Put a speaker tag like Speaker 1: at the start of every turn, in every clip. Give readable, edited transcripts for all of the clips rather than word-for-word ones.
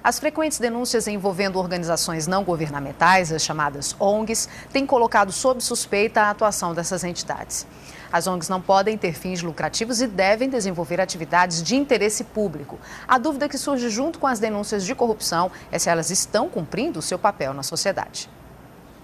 Speaker 1: As frequentes denúncias envolvendo organizações não governamentais, as chamadas ONGs, têm colocado sob suspeita a atuação dessas entidades. As ONGs não podem ter fins lucrativos e devem desenvolver atividades de interesse público. A dúvida que surge junto com as denúncias de corrupção é se elas estão cumprindo o seu papel na sociedade.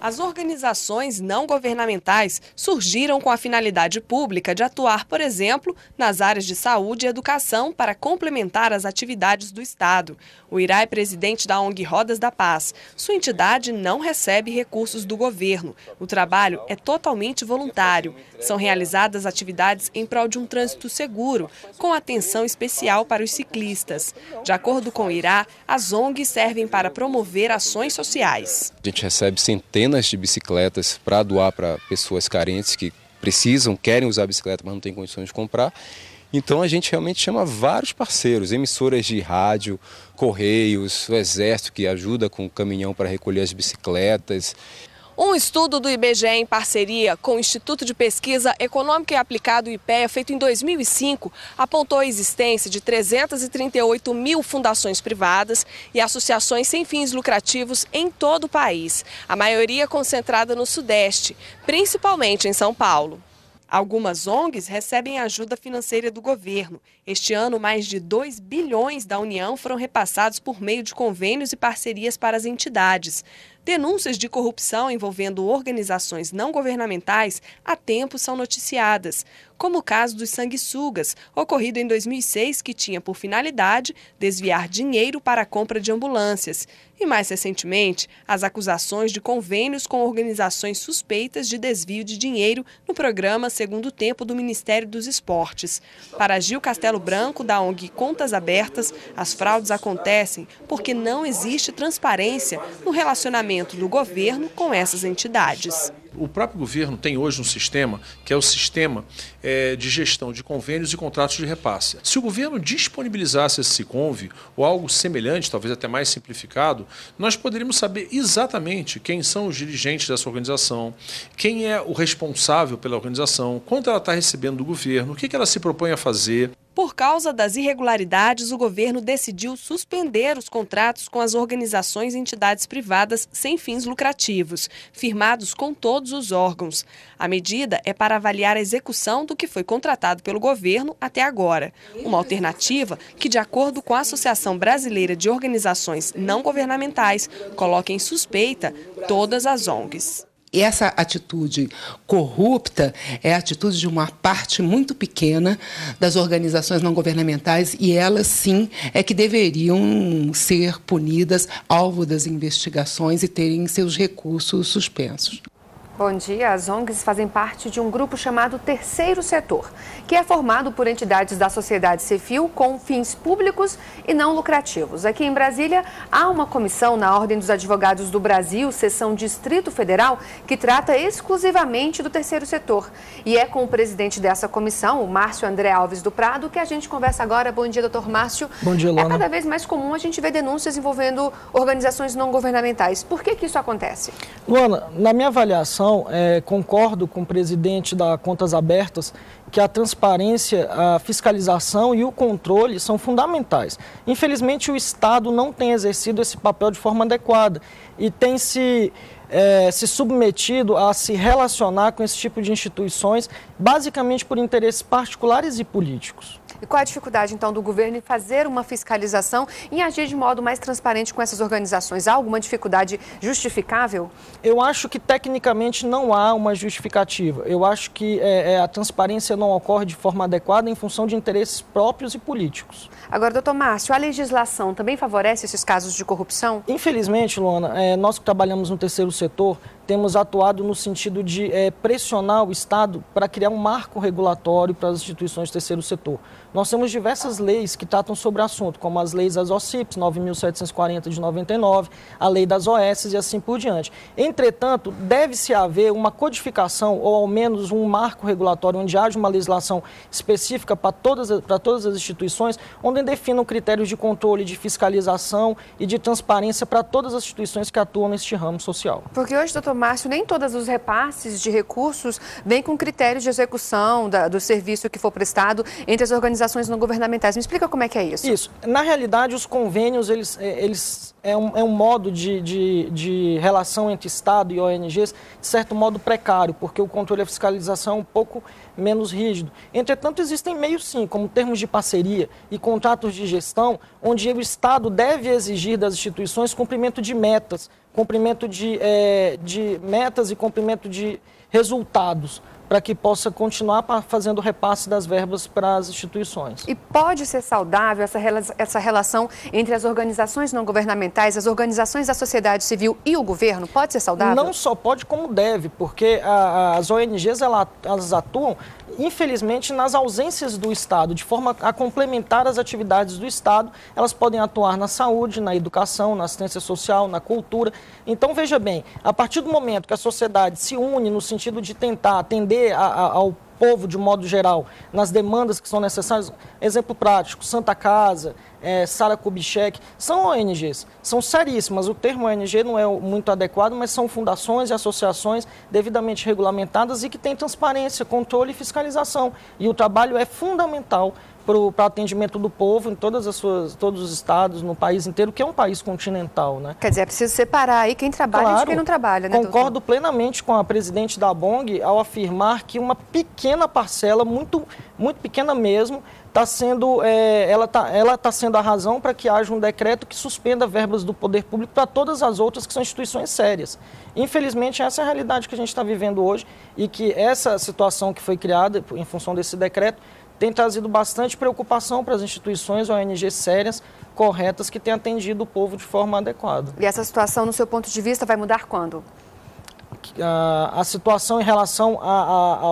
Speaker 2: As organizações não governamentais surgiram com a finalidade pública de atuar, por exemplo, nas áreas de saúde e educação para complementar as atividades do Estado. O Irá é presidente da ONG Rodas da Paz. Sua entidade não recebe recursos do governo. O trabalho é totalmente voluntário. São realizadas atividades em prol de um trânsito seguro, com atenção especial para os ciclistas. De acordo com o Irá, as ONGs servem para promover ações sociais.
Speaker 3: A gente recebe centenas de bicicletas para doar para pessoas carentes que precisam, querem usar a bicicleta, mas não têm condições de comprar. Então a gente realmente chama vários parceiros, emissoras de rádio, correios, o Exército que ajuda com o caminhão para recolher as bicicletas.
Speaker 2: Um estudo do IBGE em parceria com o Instituto de Pesquisa Econômica e Aplicado, IPEA, feito em 2005, apontou a existência de 338 mil fundações privadas e associações sem fins lucrativos em todo o país, a maioria concentrada no Sudeste, principalmente em São Paulo. Algumas ONGs recebem ajuda financeira do governo. Este ano, mais de 2 bilhões da União foram repassados por meio de convênios e parcerias para as entidades. Denúncias de corrupção envolvendo organizações não governamentais há tempo são noticiadas, como o caso dos sanguessugas, ocorrido em 2006, que tinha por finalidade desviar dinheiro para a compra de ambulâncias. E mais recentemente, as acusações de convênios com organizações suspeitas de desvio de dinheiro no programa Segundo Tempo do Ministério dos Esportes. Para Gil Castelo Branco, da ONG Contas Abertas, as fraudes acontecem porque não existe transparência no relacionamento do governo com essas entidades.
Speaker 4: O próprio governo tem hoje um sistema, que é o sistema de gestão de convênios e contratos de repasse. Se o governo disponibilizasse esse Siconv, ou algo semelhante, talvez até mais simplificado, nós poderíamos saber exatamente quem são os dirigentes dessa organização, quem é o responsável pela organização, quanto ela está recebendo do governo, o que ela se propõe a fazer.
Speaker 2: Por causa das irregularidades, o governo decidiu suspender os contratos com as organizações e entidades privadas sem fins lucrativos, firmados com todos os órgãos. A medida é para avaliar a execução do que foi contratado pelo governo até agora. Uma alternativa que, de acordo com a Associação Brasileira de Organizações Não Governamentais, coloca em suspeita todas as ONGs.
Speaker 5: E essa atitude corrupta é a atitude de uma parte muito pequena das organizações não governamentais e elas, sim, é que deveriam ser punidas, alvo das investigações e terem seus recursos suspensos.
Speaker 6: Bom dia. As ONGs fazem parte de um grupo chamado Terceiro Setor, que é formado por entidades da sociedade civil com fins públicos e não lucrativos. Aqui em Brasília, há uma comissão na Ordem dos Advogados do Brasil, seção Distrito Federal, que trata exclusivamente do Terceiro Setor. E é com o presidente dessa comissão, o Márcio André Alves do Prado, que a gente conversa agora. Bom dia, doutor Márcio.
Speaker 7: Bom dia, Luana.
Speaker 6: É cada vez mais comum a gente ver denúncias envolvendo organizações não governamentais. Por que isso acontece?
Speaker 7: Luana, na minha avaliação, concordo com o presidente da Contas Abertas que a transparência, a fiscalização e o controle são fundamentais. Infelizmente, o Estado não tem exercido esse papel de forma adequada e tem se submetido a se relacionar com esse tipo de instituições, basicamente por interesses particulares e políticos.
Speaker 6: E qual a dificuldade, então, do governo em fazer uma fiscalização, em agir de modo mais transparente com essas organizações? Há alguma dificuldade justificável?
Speaker 7: Eu acho que, tecnicamente, não há uma justificativa. Eu acho que a transparência não ocorre de forma adequada em função de interesses próprios e políticos.
Speaker 6: Agora, doutor Márcio, a legislação também favorece esses casos de corrupção?
Speaker 7: Infelizmente, Luana, nós que trabalhamos no terceiro setor, temos atuado no sentido de pressionar o Estado para criar um marco regulatório para as instituições do terceiro setor. Nós temos diversas leis que tratam sobre o assunto, como as leis das OCIPs, 9.740 de 99, a lei das OS e assim por diante. Entretanto, deve-se haver uma codificação ou ao menos um marco regulatório onde haja uma legislação específica para todas as instituições, onde definam critérios de controle, de fiscalização e de transparência para todas as instituições que atuam neste ramo social.
Speaker 6: Porque hoje, doutor Márcio, nem todos os repasses de recursos vêm com critérios de execução do serviço que for prestado entre as organizações não governamentais. Me explica como é que é isso.
Speaker 7: Isso. Na realidade, os convênios, eles é um modo de relação entre Estado e ONGs, de certo modo precário, porque o controle e a fiscalização é um pouco menos rígido. Entretanto, existem meios sim, como termos de parceria e contratos de gestão, onde o Estado deve exigir das instituições cumprimento de metas, e cumprimento de resultados, para que possa continuar fazendo repasse das verbas para as instituições.
Speaker 6: E pode ser saudável essa relação entre as organizações não governamentais, as organizações da sociedade civil e o governo? Pode ser saudável?
Speaker 7: Não só pode, como deve, porque as ONGs elas atuam, infelizmente, nas ausências do Estado, de forma a complementar as atividades do Estado. Elas podem atuar na saúde, na educação, na assistência social, na cultura. Então, veja bem, a partir do momento que a sociedade se une no sentido de tentar atender ao povo de modo geral, nas demandas que são necessárias, exemplo prático, Santa Casa, Sara Kubitschek, são ONGs, são seríssimas. O termo ONG não é muito adequado, mas são fundações e associações devidamente regulamentadas e que têm transparência, controle e fiscalização. E o trabalho é fundamental para o atendimento do povo em todos os estados, no país inteiro, que é um país continental, né?
Speaker 6: Quer dizer, é preciso separar aí quem trabalha de quem não trabalha, né,
Speaker 7: concordo plenamente com a presidente da ABONG ao afirmar que uma pequena parcela, muito pequena mesmo, está sendo, ela tá sendo a razão para que haja um decreto que suspenda verbas do poder público para todas as outras que são instituições sérias. Infelizmente, essa é a realidade que a gente está vivendo hoje e que essa situação que foi criada em função desse decreto tem trazido bastante preocupação para as instituições ONGs sérias, corretas, que têm atendido o povo de forma adequada.
Speaker 6: E essa situação, no seu ponto de vista, vai mudar quando?
Speaker 7: A situação em relação a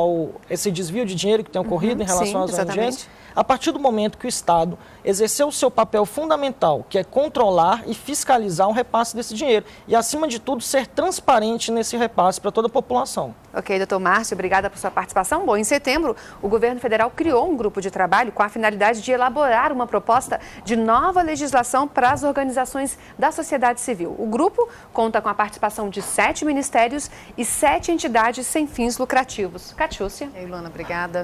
Speaker 7: esse desvio de dinheiro que tem ocorrido em relação às ONGs, a partir do momento que o Estado exerceu o seu papel fundamental, que é controlar e fiscalizar o repasse desse dinheiro e, acima de tudo, ser transparente nesse repasse para toda a população.
Speaker 6: Ok, doutor Márcio, obrigada por sua participação. Bom, em setembro, o governo federal criou um grupo de trabalho com a finalidade de elaborar uma proposta de nova legislação para as organizações da sociedade civil. O grupo conta com a participação de 7 ministérios e 7 entidades sem fins lucrativos. Catiúcia.
Speaker 1: Ilona, obrigada.